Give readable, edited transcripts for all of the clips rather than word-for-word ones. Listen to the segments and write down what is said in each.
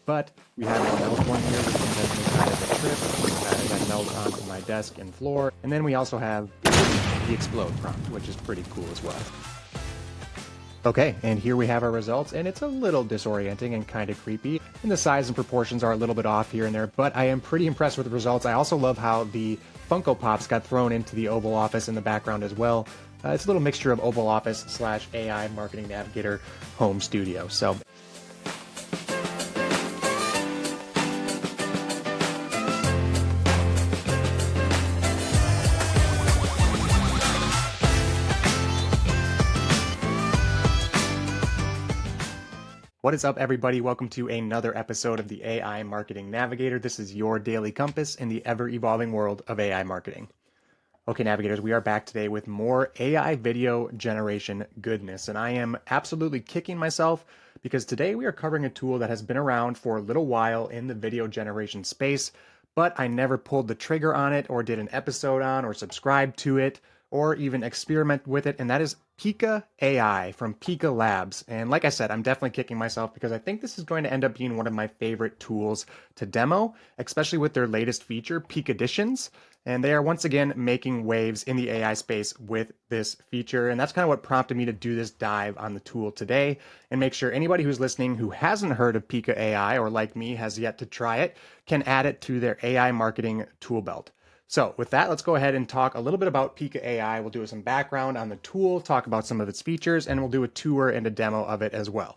but we have a melt one here, which can definitely kind of a trip that melts onto my desk and floor. And then we also have the explode prompt, which is pretty cool as well. Okay, and here we have our results, and it's a little disorienting and kind of creepy, and the size and proportions are a little bit off here and there, but I am pretty impressed with the results. I also love how the Funko Pops got thrown into the Oval Office in the background as well. It's a little mixture of Oval Office / AI Marketing Navigator home studio. So what is up, everybody? Welcome to another episode of the AI Marketing Navigator. This is your daily compass in the ever-evolving world of AI marketing. Okay, Navigators, we are back today with more AI video generation goodness, and I am absolutely kicking myself because today we are covering a tool that has been around for a little while in the video generation space, but I never pulled the trigger on it or did an episode on or subscribed to it or even experiment with it, and that is Pika AI from Pika Labs. And like I said, I'm definitely kicking myself because I think this is going to end up being one of my favorite tools to demo, especially with their latest feature, Pikadditions. And they are once again making waves in the AI space with this feature. And that's kind of what prompted me to do this dive on the tool today and make sure anybody who's listening who hasn't heard of Pika AI or like me has yet to try it can add it to their AI marketing tool belt. So with that, let's go ahead and talk a little bit about Pika AI. We'll do some background on the tool, talk about some of its features, and we'll do a tour and a demo of it as well.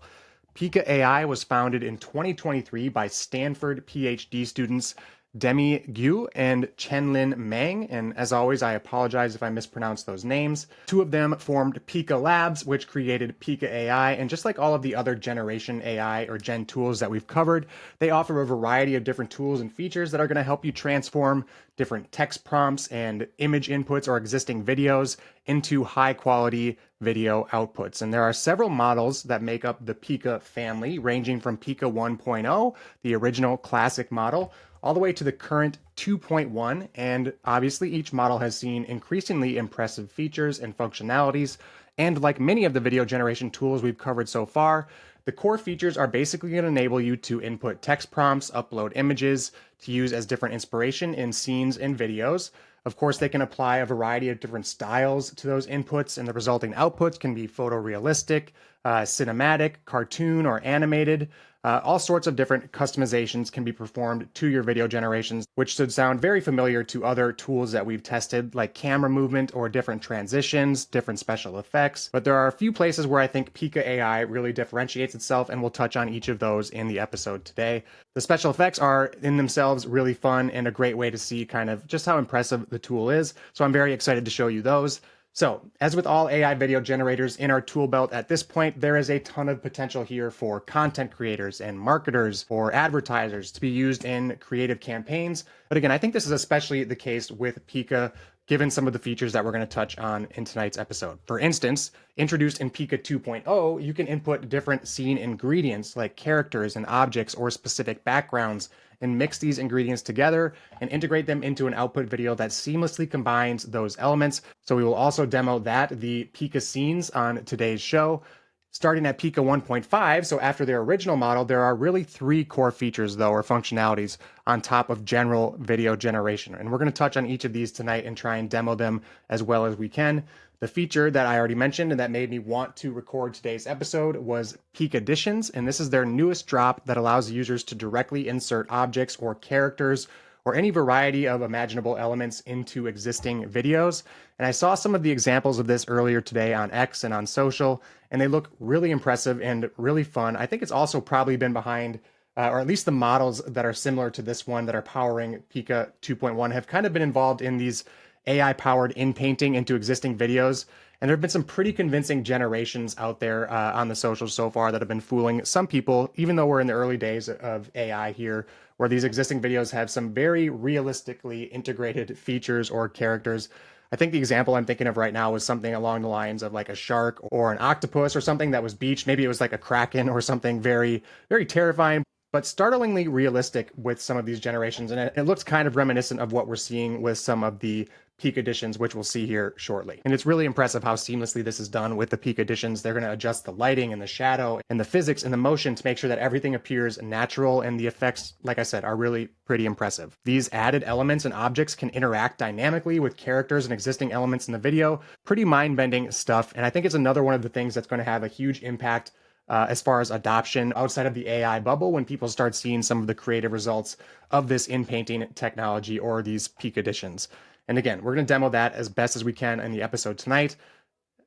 Pika AI was founded in 2023 by Stanford PhD students Demi Gu and Chenlin Meng, and as always, I apologize if I mispronounce those names. Two of them formed Pika Labs, which created Pika AI, and just like all of the other generation AI or gen tools that we've covered, they offer a variety of different tools and features that are going to help you transform different text prompts and image inputs or existing videos into high quality video outputs. And there are several models that make up the Pika family, ranging from Pika 1.0, the original classic model, all the way to the current 2.1, and obviously each model has seen increasingly impressive features and functionalities, and like many of the video generation tools we've covered so far, the core features are basically going to enable you to input text prompts, upload images to use as different inspiration in scenes and videos. Of course, they can apply a variety of different styles to those inputs, and the resulting outputs can be photorealistic, cinematic, cartoon, or animated. All sorts of different customizations can be performed to your video generations, which should sound very familiar to other tools that we've tested, like camera movement or different transitions, different special effects. But there are a few places where I think Pika AI really differentiates itself, and we'll touch on each of those in the episode today. The special effects are in themselves really fun and a great way to see kind of just how impressive the tool is. So I'm very excited to show you those. So, as with all AI video generators in our tool belt at this point, there is a ton of potential here for content creators and marketers or advertisers to be used in creative campaigns. But again, I think this is especially the case with Pika, given some of the features that we're going to touch on in tonight's episode. For instance, introduced in Pika 2.0, you can input different scene ingredients like characters and objects or specific backgrounds and mix these ingredients together and integrate them into an output video that seamlessly combines those elements. So we will also demo that, the Pikascenes, on today's show. Starting at Pika 1.5, so after their original model, there are really three core features, though, or functionalities on top of general video generation. And we're going to touch on each of these tonight and try and demo them as well as we can. The feature that I already mentioned and that made me want to record today's episode was Pikadditions, and this is their newest drop that allows users to directly insert objects or characters or any variety of imaginable elements into existing videos. And I saw some of the examples of this earlier today on X and on social, and they look really impressive and really fun. I think it's also probably been behind, or at least the models that are similar to this one that are powering Pika 2.1 have kind of been involved in these AI-powered in-painting into existing videos. And there have been some pretty convincing generations out there on the socials so far that have been fooling some people, even though we're in the early days of AI here, where these existing videos have some very realistically integrated features or characters. I think the example I'm thinking of right now was something along the lines of like a shark or an octopus or something that was beached. Maybe it was like a kraken or something very, very terrifying. but startlingly realistic with some of these generations. And it looks kind of reminiscent of what we're seeing with some of the Pikadditions, which we'll see here shortly. And it's really impressive how seamlessly this is done with the Pikadditions. They're going to adjust the lighting and the shadow and the physics and the motion to make sure that everything appears natural, and the effects, like I said, are really pretty impressive. These added elements and objects can interact dynamically with characters and existing elements in the video. Pretty mind-bending stuff, and I think it's another one of the things that's going to have a huge impact as far as adoption outside of the AI bubble when people start seeing some of the creative results of this in-painting technology or these Pikadditions. And again, we're going to demo that as best as we can in the episode tonight,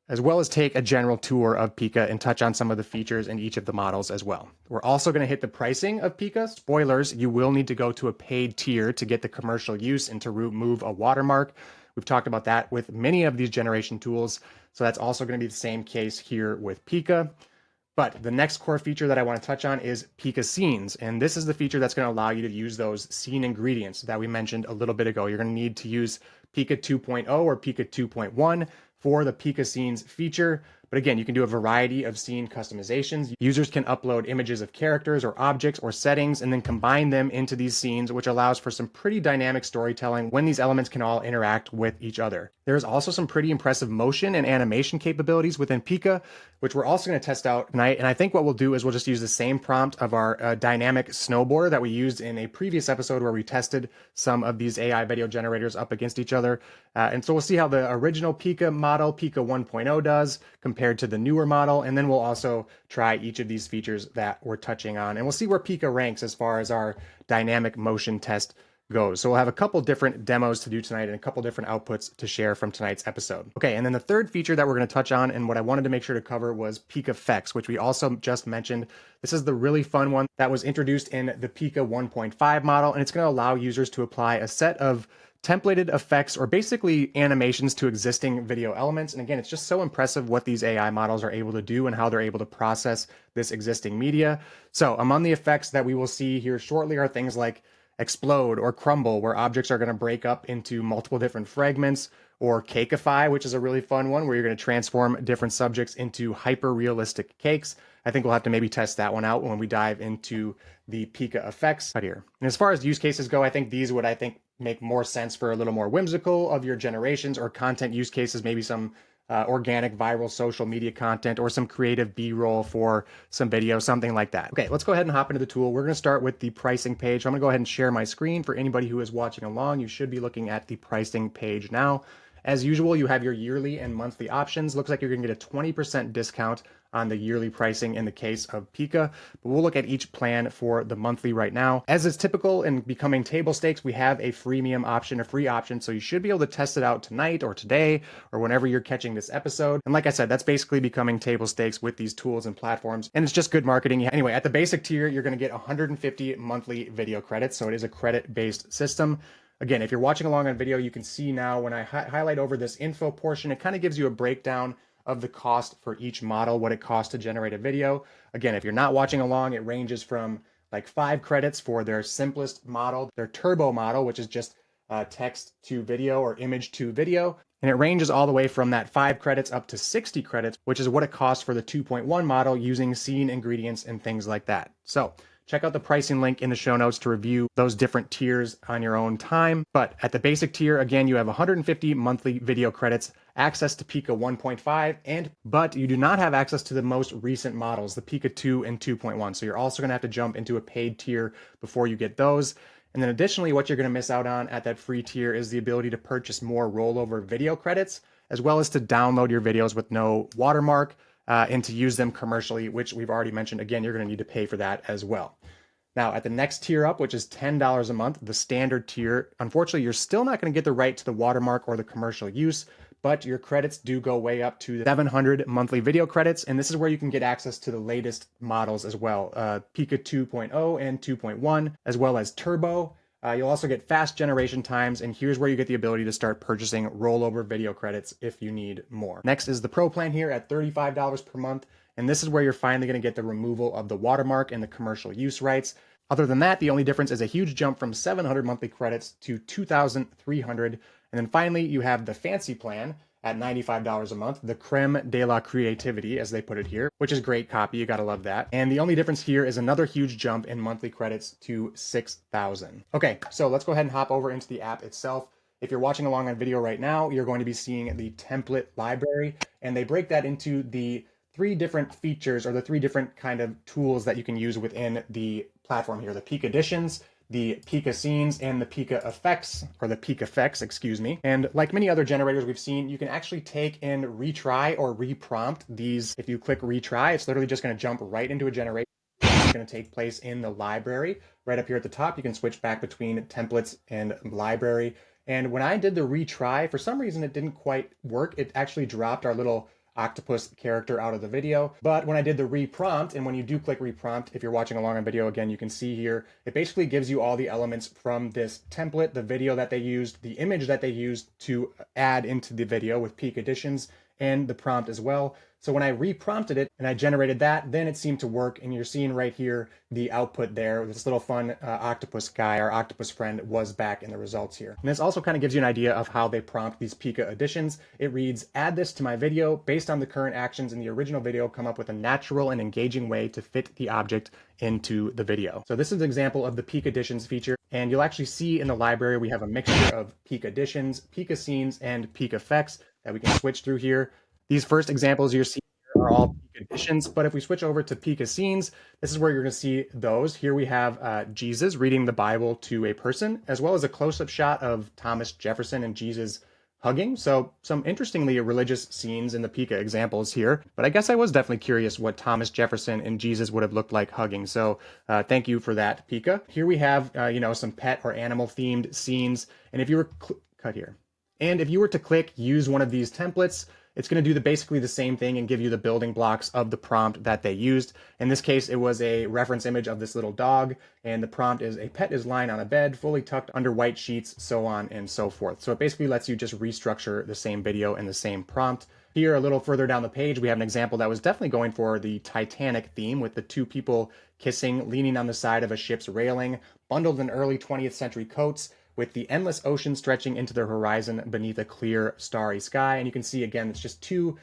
as well as take a general tour of Pika and touch on some of the features in each of the models as well. We're also going to hit the pricing of Pika. Spoilers, you will need to go to a paid tier to get the commercial use and to remove a watermark. We've talked about that with many of these generation tools, so that's also going to be the same case here with Pika. But the next core feature that I want to touch on is Pikascenes, and this is the feature that's going to allow you to use those scene ingredients that we mentioned a little bit ago. You're going to need to use Pika 2.0 or Pika 2.1 for the Pikascenes feature. But again, you can do a variety of scene customizations. Users can upload images of characters or objects or settings and then combine them into these scenes, which allows for some pretty dynamic storytelling when these elements can all interact with each other. There's also some pretty impressive motion and animation capabilities within Pika, which we're also going to test out tonight. And I think what we'll do is we'll just use the same prompt of our dynamic snowboarder that we used in a previous episode where we tested some of these AI video generators up against each other. And so we'll see how the original Pika model, Pika 1.0, does compared to the newer model. And then we'll also try each of these features that we're touching on. And we'll see where Pika ranks as far as our dynamic motion test goes. So we'll have a couple different demos to do tonight and a couple different outputs to share from tonight's episode. Okay, and then the third feature that we're going to touch on and what I wanted to make sure to cover was Pikaffects, which we also just mentioned. This is the really fun one that was introduced in the Pika 1.5 model, and it's going to allow users to apply a set of templated effects or basically animations to existing video elements. And again, it's just so impressive what these AI models are able to do and how they're able to process this existing media. So among the effects that we will see here shortly are things like explode or crumble, where objects are going to break up into multiple different fragments, or cakeify, which is a really fun one where you're going to transform different subjects into hyper realistic cakes. I think we'll have to maybe test that one out when we dive into the Pikaffects right here. And as far as use cases go, I think these would, make more sense for a little more whimsical of your generations or content use cases, maybe some organic viral social media content or some creative B-roll for some video, something like that. Okay, let's go ahead and hop into the tool. We're going to start with the pricing page. I'm going to go ahead and share my screen. For anybody who is watching along, you should be looking at the pricing page now. As usual, you have your yearly and monthly options. Looks like you're going to get a 20% discount on the yearly pricing in the case of Pika, but we'll look at each plan for the monthly right now. As is typical in becoming table stakes, we have a freemium option, a free option, so you should be able to test it out tonight or today or whenever you're catching this episode. And like I said, that's basically becoming table stakes with these tools and platforms, and it's just good marketing. Anyway, at the basic tier, you're going to get 150 monthly video credits, so it is a credit-based system. Again, if you're watching along on video, you can see now when I highlight over this info portion, it kind of gives you a breakdown of the cost for each model, what it costs to generate a video. Again, if you're not watching along, it ranges from like 5 credits for their simplest model, their turbo model, which is just text to video or image to video. And it ranges all the way from that 5 credits up to 60 credits, which is what it costs for the 2.1 model using scene ingredients and things like that. So check out the pricing link in the show notes to review those different tiers on your own time. But at the basic tier, again, you have 150 monthly video credits, access to Pika 1.5, but you do not have access to the most recent models, the Pika 2 and 2.1. So you're also going to have to jump into a paid tier before you get those. And then additionally, what you're going to miss out on at that free tier is the ability to purchase more rollover video credits, as well as to download your videos with no watermark, and to use them commercially, which we've already mentioned. Again, you're going to need to pay for that as well. Now, at the next tier up, which is $10 a month, the standard tier, unfortunately, you're still not going to get the right to the watermark or the commercial use, but your credits do go way up to 700 monthly video credits, and this is where you can get access to the latest models as well, Pika 2.0 and 2.1, as well as Turbo. You'll also get fast generation times, and here's where you get the ability to start purchasing rollover video credits if you need more. Next is the Pro plan here at $35 per month, and this is where you're finally going to get the removal of the watermark and the commercial use rights. Other than that, the only difference is a huge jump from 700 monthly credits to 2,300. And then finally, you have the fancy plan at $95 a month, the creme de la creativity, as they put it here, which is great copy. You gotta love that. And the only difference here is another huge jump in monthly credits to 6,000. Okay, so let's go ahead and hop over into the app itself. If you're watching along on video right now, you're going to be seeing the template library, and they break that into the three different features, or the three different kind of tools that you can use within the platform here: the Pikadditions, the Pikascenes, and the Pikaffects, or the Pikaffects, excuse me. And like many other generators we've seen, you can actually take and retry or reprompt these. If you click retry, it's literally just going to jump right into a generation. It's going to take place in the library. Right up here at the top, you can switch back between templates and library. And when I did the retry, for some reason it didn't quite work. It actually dropped our little octopus character out of the video. But when I did the reprompt, and when you do click reprompt, if you're watching along on video, again, you can see here, it basically gives you all the elements from this template, the video that they used, the image that they used to add into the video with Pikadditions, and the prompt as well. So when I reprompted it and I generated that, then it seemed to work. And you're seeing right here the output there. This little fun octopus guy, our octopus friend, was back in the results here. And this also kind of gives you an idea of how they prompt these Pikadditions. It reads, add this to my video. Based on the current actions in the original video, come up with a natural and engaging way to fit the object into the video. So this is an example of the Pikadditions feature. And you'll actually see in the library, we have a mixture of Pikadditions, Pikascenes, and Pikaffects that we can switch through here. These first examples you're seeing are all Pikadditions, but if we switch over to Pikascenes, this is where you're going to see those. Here we have Jesus reading the Bible to a person, as well as a close-up shot of Thomas Jefferson and Jesus hugging. So some interestingly religious scenes in the Pika examples here, but I guess I was definitely curious what Thomas Jefferson and Jesus would have looked like hugging. So thank you for that, Pika. Here we have, some pet or animal themed scenes. And if you were cut here, and if you were to click use one of these templates, it's going to do basically the same thing and give you the building blocks of the prompt that they used. In this case, it was a reference image of this little dog, and the prompt is a pet is lying on a bed, fully tucked under white sheets, so on and so forth. So it basically lets you just restructure the same video and the same prompt. Here, a little further down the page, we have an example that was definitely going for the Titanic theme, with the two people kissing, leaning on the side of a ship's railing, bundled in early 20th century coats, with the endless ocean stretching into the horizon beneath a clear, starry sky. And you can see, again, it's just two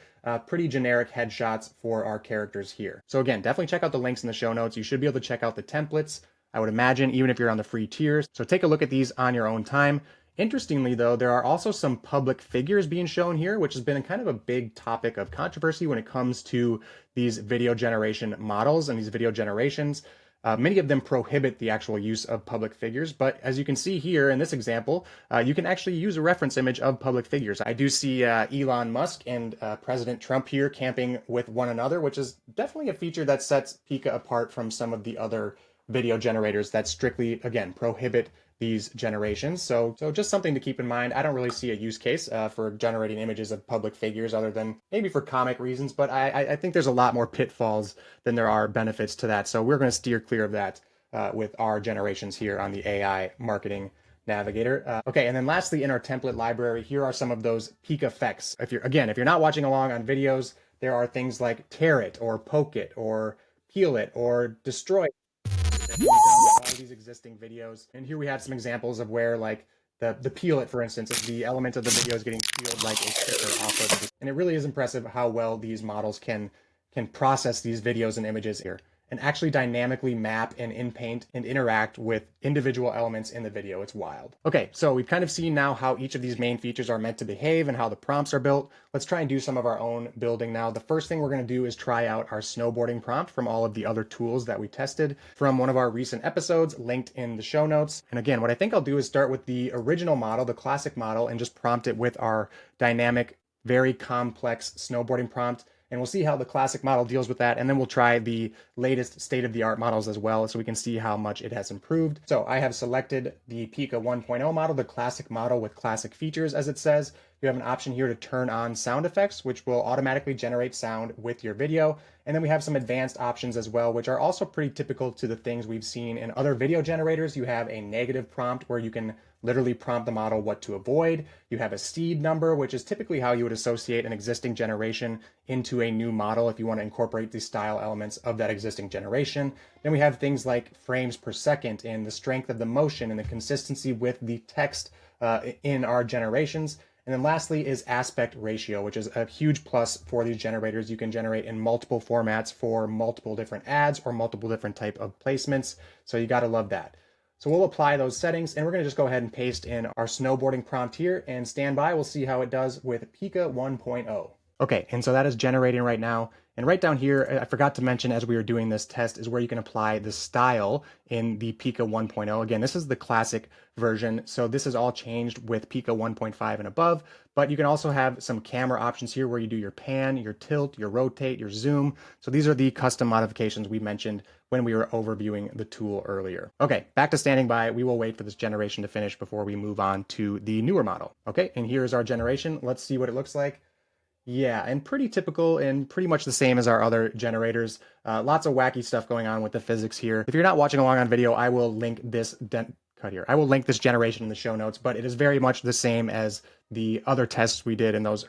pretty generic headshots for our characters here. So again, definitely check out the links in the show notes. You should be able to check out the templates, I would imagine, even if you're on the free tiers. So take a look at these on your own time. Interestingly, though, there are also some public figures being shown here, which has been kind of a big topic of controversy when it comes to these video generation models and these video generations. Many of them prohibit the actual use of public figures, but as you can see here in this example, you can actually use a reference image of public figures. I do see Elon Musk and President Trump here camping with one another, which is definitely a feature that sets Pika apart from some of the other video generators that strictly, again, prohibit these generations. So just something to keep in mind. I don't really see a use case for generating images of public figures other than maybe for comic reasons, but I think there's a lot more pitfalls than there are benefits to that. So we're going to steer clear of that with our generations here on the AI Marketing Navigator. Okay, and then lastly, in our template library, here are some of those Pikaffects. If you're not watching along on videos, there are things like tear it or poke it or peel it or destroy it. That can be done with all these existing videos. And here we have some examples of where, like, the peel it, for instance, is the element of the video is getting peeled like a sticker off of it. And it really is impressive how well these models can process these videos and images here and actually dynamically map and in-paint and interact with individual elements in the video. It's wild. Okay, so we've kind of seen now how each of these main features are meant to behave and how the prompts are built. Let's try and do some of our own building now. The first thing we're going to do is try out our snowboarding prompt from all of the other tools that we tested from one of our recent episodes linked in the show notes. And again, what I think I'll do is start with the original model, the classic model, and just prompt it with our dynamic, very complex snowboarding prompt. And we'll see how the classic model deals with that. And then we'll try the latest state-of-the-art models as well, so we can see how much it has improved. So I have selected the Pika 1.0 model, the classic model with classic features, as it says. You have an option here to turn on sound effects, which will automatically generate sound with your video. And then we have some advanced options as well, which are also pretty typical to the things we've seen in other video generators. You have a negative prompt where you can literally prompt the model what to avoid. You have a seed number, which is typically how you would associate an existing generation into a new model if you want to incorporate the style elements of that existing generation. Then we have things like frames per second and the strength of the motion and the consistency with the text in our generations. And then lastly is aspect ratio, which is a huge plus for these generators. You can generate in multiple formats for multiple different ads or multiple different type of placements. So you got to love that. So we'll apply those settings and we're going to just go ahead and paste in our snowboarding prompt here and stand by. We'll see how it does with Pika 1.0. Okay, and so that is generating right now. And right down here, I forgot to mention as we were doing this test is where you can apply the style in the Pika 1.0. Again, this is the classic version. So this is all changed with Pika 1.5 and above, but you can also have some camera options here where you do your pan, your tilt, your rotate, your zoom. So these are the custom modifications we mentioned when we were overviewing the tool earlier. Okay, back to standing by. We will wait for this generation to finish before we move on to the newer model. Okay, and here's our generation. Let's see what it looks like. Yeah, and pretty typical and pretty much the same as our other generators. Lots of wacky stuff going on with the physics here. If you're not watching along on video, I will link this cut here. I will link this generation in the show notes, but it is very much the same as the other tests we did in those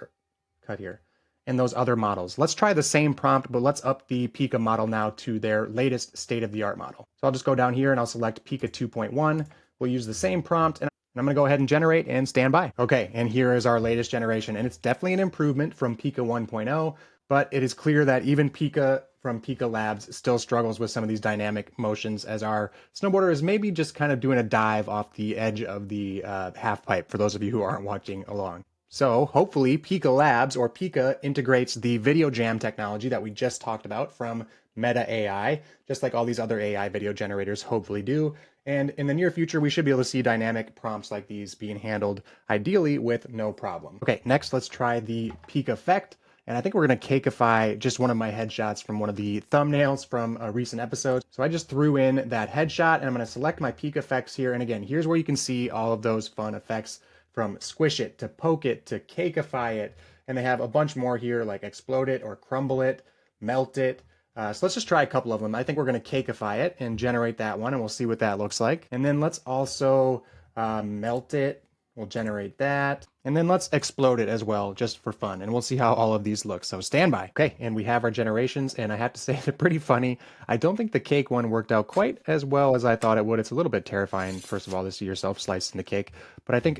cut here in those other models. Let's try the same prompt, but let's up the Pika model now to their latest state-of-the-art model. So I'll just go down here and I'll select Pika 2.1. We'll use the same prompt and I'm going to go ahead and generate and stand by. Okay, and here is our latest generation, and it's definitely an improvement from Pika 1.0, but it is clear that even Pika from Pika Labs still struggles with some of these dynamic motions as our snowboarder is maybe just kind of doing a dive off the edge of the half pipe for those of you who aren't watching along. So hopefully Pika Labs or Pika integrates the video jam technology that we just talked about from Meta AI, just like all these other AI video generators hopefully do. And in the near future, we should be able to see dynamic prompts like these being handled ideally with no problem. Okay, next let's try the Pikaffect. And I think we're going to cakeify just one of my headshots from one of the thumbnails from a recent episode. So I just threw in that headshot and I'm going to select my Pikaffects here. And again, here's where you can see all of those fun effects from squish it to poke it to cakeify it. And they have a bunch more here like explode it or crumble it, melt it. So let's just try a couple of them. I think we're going to cakeify it and generate that one, and we'll see what that looks like. And then let's also melt it. We'll generate that. And then let's explode it as well, just for fun. And we'll see how all of these look. So stand by. Okay, and we have our generations, and I have to say they're pretty funny. I don't think the cake one worked out quite as well as I thought it would. It's a little bit terrifying, first of all, to see yourself sliced in the cake. But I think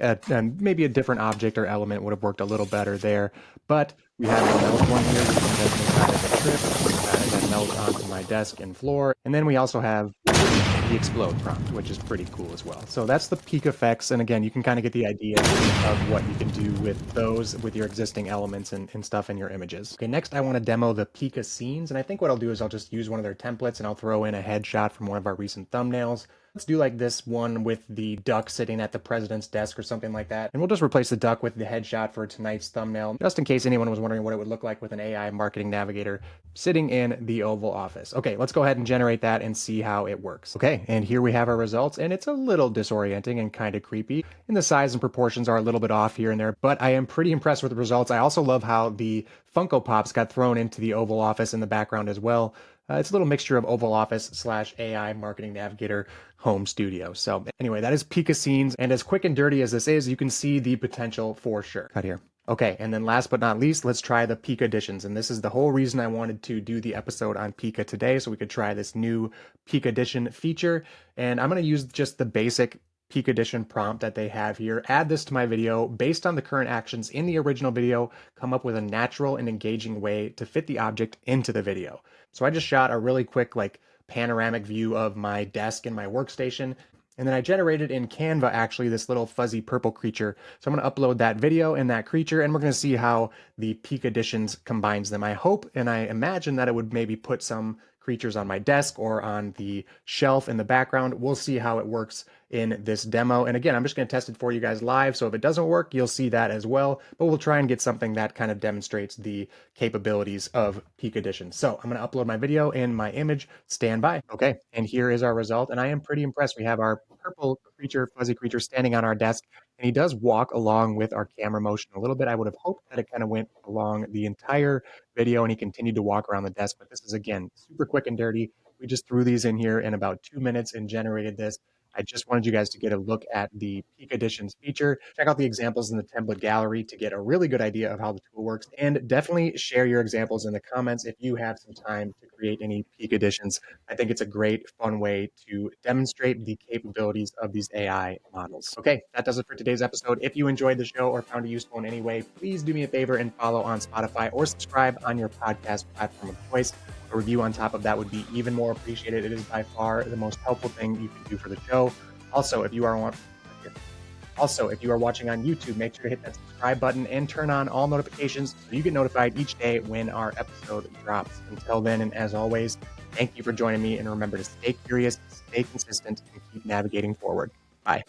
maybe a different object or element would have worked a little better there. But we have the melt one here, which is definitely kind of a trip. That melt onto my desk and floor. And then we also have the explode prompt, which is pretty cool as well. So that's the Pikaffects. And again, you can kind of get the idea of what you can do with those, with your existing elements and stuff in your images. Okay, next I want to demo the Pikascenes. And I think what I'll do is I'll just use one of their templates and I'll throw in a headshot from one of our recent thumbnails. Let's do like this one with the duck sitting at the president's desk or something like that. And we'll just replace the duck with the headshot for tonight's thumbnail, just in case anyone was wondering what it would look like with an AI Marketing Navigator sitting in the Oval Office. Okay, let's go ahead and generate that and see how it works. Okay, and here we have our results, and it's a little disorienting and kind of creepy. And the size and proportions are a little bit off here and there, but I am pretty impressed with the results. I also love how the Funko Pops got thrown into the Oval Office in the background as well. It's a little mixture of Oval Office / AI Marketing Navigator home studio. So anyway, that is Pikascenes. And as quick and dirty as this is, you can see the potential for sure. Cut here. Okay, and then last but not least, let's try the Pikadditions. And this is the whole reason I wanted to do the episode on Pika today, so we could try this new Pikaddition feature. And I'm going to use just the basic Pikaddition prompt that they have here, add this to my video based on the current actions in the original video, come up with a natural and engaging way to fit the object into the video. So I just shot a really quick like panoramic view of my desk and my workstation. And then I generated in Canva actually this little fuzzy purple creature. So I'm going to upload that video and that creature, and we're going to see how the Pikadditions combines them. I hope and I imagine that it would maybe put some creatures on my desk or on the shelf in the background. We'll see how it works in this demo. And again, I'm just going to test it for you guys live. So if it doesn't work, you'll see that as well. But we'll try and get something that kind of demonstrates the capabilities of Pikadditions. So I'm going to upload my video and my image. Stand by. Okay, and here is our result. And I am pretty impressed. We have our purple creature, fuzzy creature standing on our desk. And he does walk along with our camera motion a little bit. I would have hoped that it kind of went along the entire video and he continued to walk around the desk. But this is, again, super quick and dirty. We just threw these in here in about 2 minutes and generated this. I just wanted you guys to get a look at the Pikadditions feature. Check out the examples in the template gallery to get a really good idea of how the tool works, and definitely share your examples in the comments if you have some time to create any Pikadditions. I think it's a great, fun way to demonstrate the capabilities of these AI models. Okay, that does it for today's episode. If you enjoyed the show or found it useful in any way, please do me a favor and follow on Spotify or subscribe on your podcast platform of choice. A review on top of that would be even more appreciated. It is by far the most helpful thing you can do for the show. Also, if you are watching on YouTube, make sure to hit that subscribe button and turn on all notifications so you get notified each day when our episode drops. Until then, and as always, thank you for joining me, and remember to stay curious, stay consistent, and keep navigating forward. Bye.